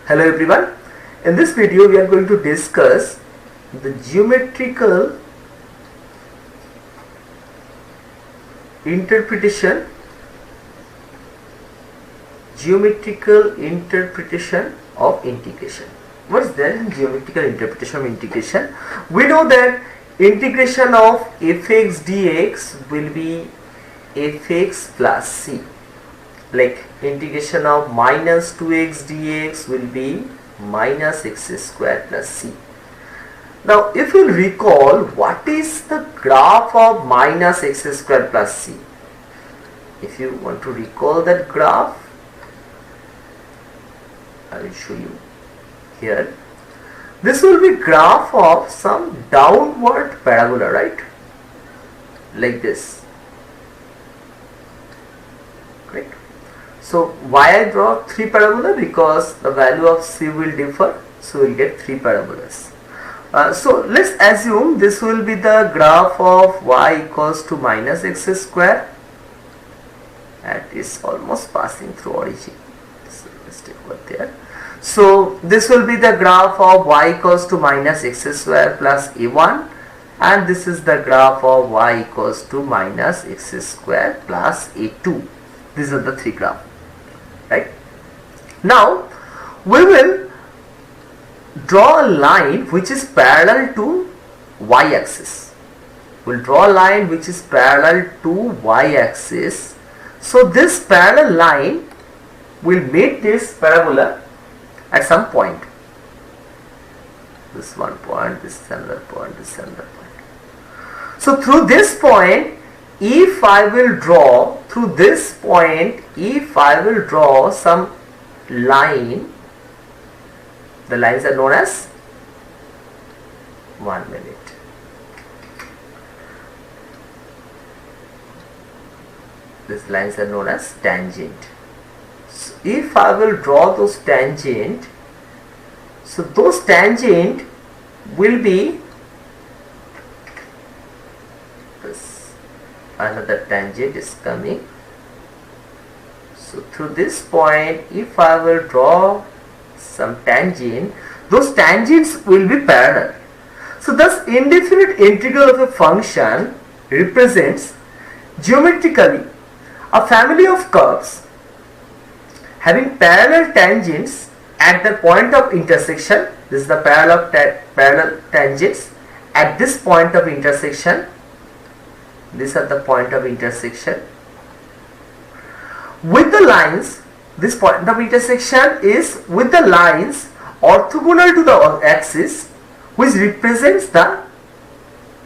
Hello everyone. In this video we are going to discuss the geometrical interpretation of integration. What is the geometrical interpretation of integration? We know that integration of fx dx will be fx plus c. Like integration of minus 2x dx will be minus x square plus c. Now if you recall, what is the graph of minus x square plus c? If you want to recall that graph, I will show you here. This will be graph of some downward parabola, right? Like this. Correct? So why I draw 3 parabola? Because the value of c will differ, so we will get 3 parabolas. So let's assume this will be the graph of y equals to minus x square, and is almost passing through origin. So let's take over there. So this will be the graph of y equals to minus x square plus a1, and this is the graph of y equals to minus x square plus a2. These are the 3 graphs. Right? Now we will draw a line which is parallel to y-axis. We'll draw a line which is parallel to y-axis. So this parallel line will meet this parabola at some point. This one point, this another point, this another point. So through this point, if I will draw through this point, if I will draw some line, the lines are known as 1 minute. These lines are known as tangent. So if I will draw those tangent, so those tangent will be this. Another tangent is coming. So through this point, if I will draw some tangent, those tangents will be parallel. So thus indefinite integral of a function represents geometrically a family of curves having parallel tangents at the point of intersection. This is the parallel tangents at this point of intersection. These are the point of intersection with the lines. This point of intersection is with the lines orthogonal to the axis, which represents the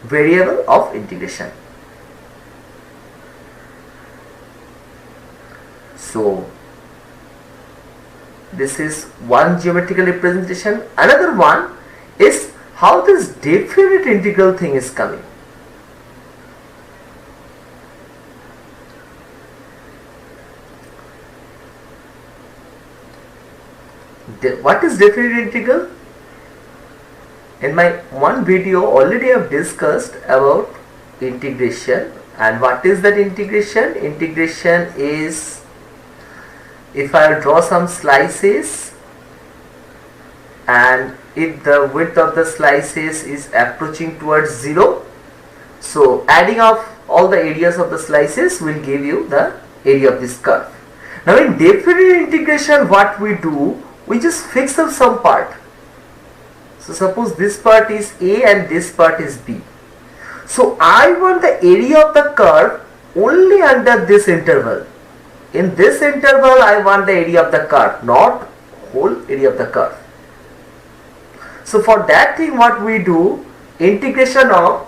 variable of integration. So this is one geometrical representation. Another one is how this definite integral thing is coming. What is definite integral? In my one video already I have discussed about integration. And what is that integration? Integration is, if I draw some slices and if the width of the slices is approaching towards 0, so adding up all the areas of the slices will give you the area of this curve. Now in definite integration, what we do, we just fix up some part. So suppose this part is A and this part is B. So I want the area of the curve only under this interval. In this interval I want the area of the curve, not whole area of the curve. So for that thing what we do, integration of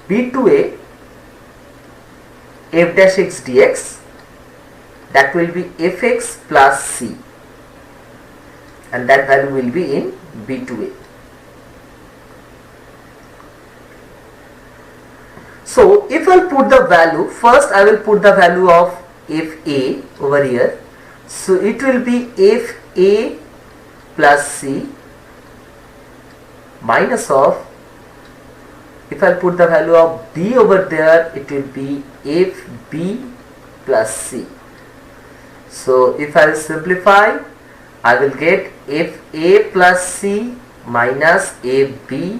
b to a f dash x dx, that will be fx plus c, and that value will be in b to a. So if I put the value, first I will put the value of fa over here. So it will be fa plus c minus of, if I put the value of b over there, it will be fb plus c. So if I simplify, I will get FA plus C minus AB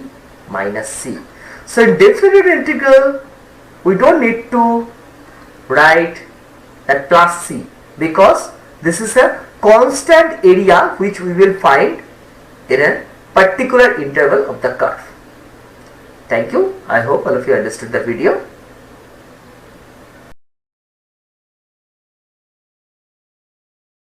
minus C. So in definite integral, we don't need to write that plus C, because this is a constant area which we will find in a particular interval of the curve. Thank you. I hope all of you understood the video.